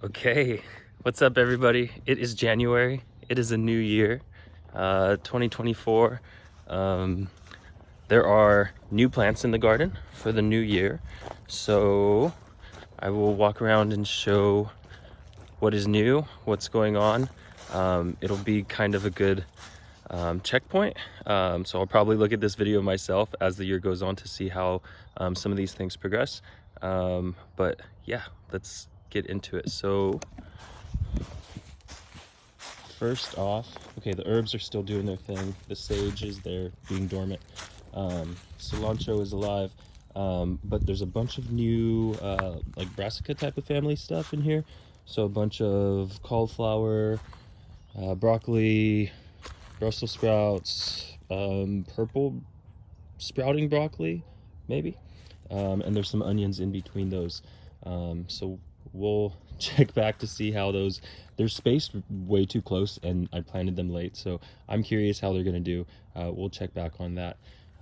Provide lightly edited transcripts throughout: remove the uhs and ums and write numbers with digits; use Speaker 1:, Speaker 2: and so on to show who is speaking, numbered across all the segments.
Speaker 1: Okay, what's up everybody? It is January. It is a new year, 2024. There are new plants in the garden for the new year. So I will walk around and show what is new, what's going on. It'll be kind of a good checkpoint. So I'll probably look at this video myself as the year goes on to see how some of these things progress. But yeah, let's get into it. So first off, okay, the herbs are still doing their thing. The sage is there being dormant. Cilantro is alive. But there's a bunch of new like brassica type of family stuff in here. So a bunch of cauliflower, broccoli, Brussels sprouts, purple sprouting broccoli, maybe. And there's some onions in between those. So we'll check back to see how they're spaced way too close and I planted them late. So I'm curious how they're gonna do. We'll check back on that.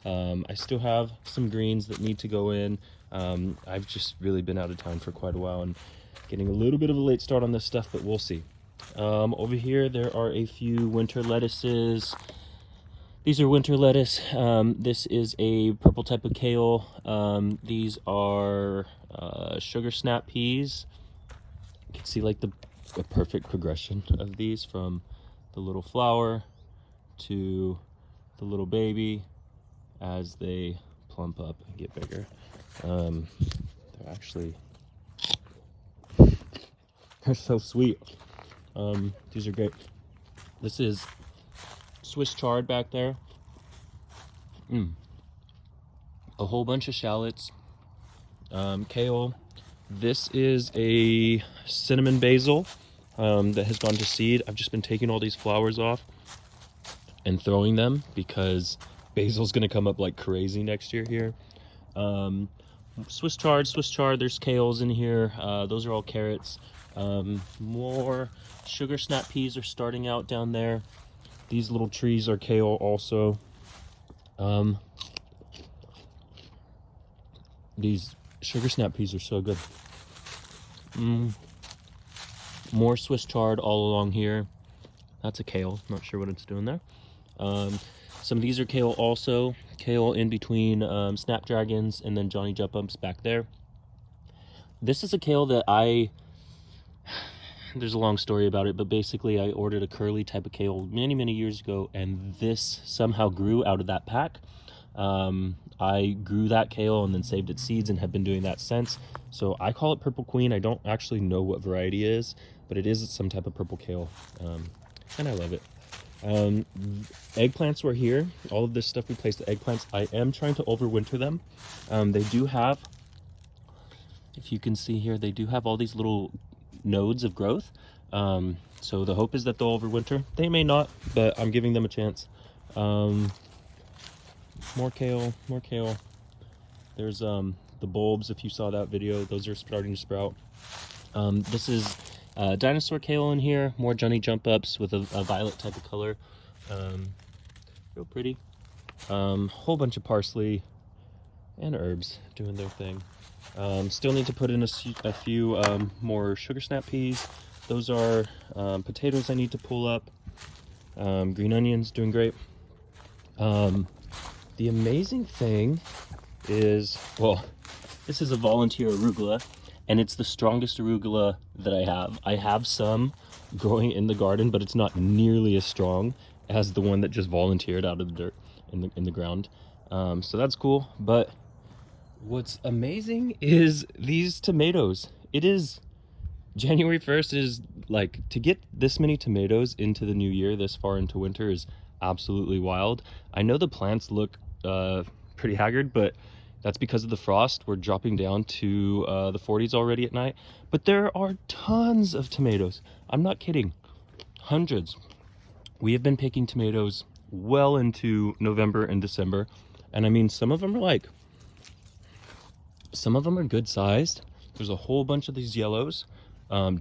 Speaker 1: I still have some greens that need to go in. I've just really been out of town for quite a while and getting a little bit of a late start on this stuff, but we'll see. Over here, there are a few winter lettuces. These are winter lettuce. This is a purple type of kale. These are sugar snap peas. You can see like the perfect progression of these from the little flower to the little baby as they plump up and get bigger. They're so sweet. These are great. This is Swiss chard back there. A whole bunch of shallots. Kale. This is a cinnamon basil that has gone to seed. I've just been taking all these flowers off and throwing them because basil's gonna come up like crazy next year here. Swiss chard, there's kales in here. Those are all carrots. More sugar snap peas are starting out down there. These little trees are kale also. These sugar snap peas are so good. More Swiss chard all along here. That's a kale, not sure what it's doing there. Some of these are kale also. Kale in between snapdragons and then Johnny Jump Ups back there. This is a kale that there's a long story about it, but basically I ordered a curly type of kale many years ago, and this somehow grew out of that pack. I grew that kale and then saved its seeds and have been doing that since. So I call it Purple Queen. I don't actually know what variety it is, but it is some type of purple kale, and I love it. Eggplants were here. All of this stuff we placed the eggplants. I am trying to overwinter them. They do have, if you can see here, they do have all these little nodes of growth. So the hope is that they'll overwinter. They may not, but I'm giving them a chance. More kale. There's the bulbs, if you saw that video, those are starting to sprout. This is dinosaur kale in here. More Johnny Jump Ups with a violet type of color. Real pretty. Whole bunch of parsley and herbs doing their thing. Still need to put in a few more sugar snap peas. Those are potatoes I need to pull up. Green onions doing great. The amazing thing is, well, this is a volunteer arugula, and it's the strongest arugula that I have. I have some growing in the garden, but it's not nearly as strong as the one that just volunteered out of the dirt in the ground. So that's cool. But what's amazing is these tomatoes. It is January 1st. Is like, to get this many tomatoes into the new year this far into winter is absolutely wild. I know the plants look pretty haggard, but that's because of the frost. We're dropping down to the 40s already at night, but there are tons of tomatoes. I'm not kidding, hundreds. We have been picking tomatoes well into November and December, and I mean, some of them are good sized. There's a whole bunch of these yellows.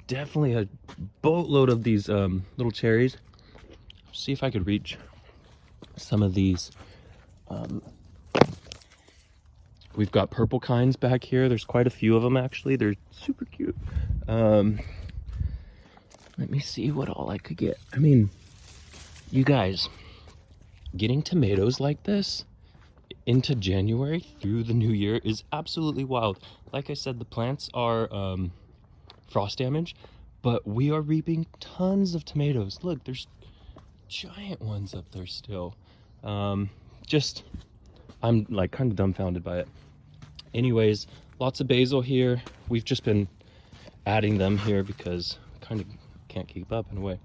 Speaker 1: Definitely a boatload of these little cherries. See if I could reach some of these. We've got purple kinds back here. There's quite a few of them actually. They're super cute. Let me see what all I could get. I mean, you guys, getting tomatoes like this into January through the new year is absolutely wild. Like I said, the plants are frost damage, but we are reaping tons of tomatoes. Look, there's giant ones up there still. Just, I'm like kind of dumbfounded by it. Anyways, lots of basil here. We've just been adding them here because kind of can't keep up in a way.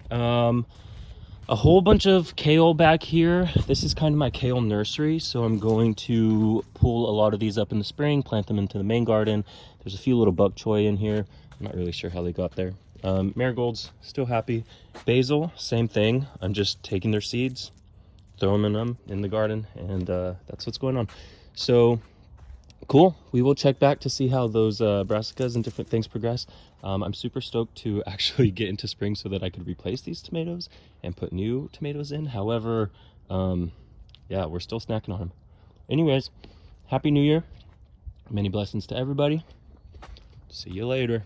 Speaker 1: A whole bunch of kale back here. This is kind of my kale nursery, so I'm going to pull a lot of these up in the spring, plant them into the main garden. There's a few little bok choy in here. I'm not really sure how they got there. Marigolds, still happy. Basil, same thing. I'm just taking their seeds, throwing them in the garden, and that's what's going on. So cool. We will check back to see how those brassicas and different things progress. I'm super stoked to actually get into spring so that I could replace these tomatoes and put new tomatoes in. However, yeah, we're still snacking on them. Anyways, Happy New Year. Many blessings to everybody. See you later.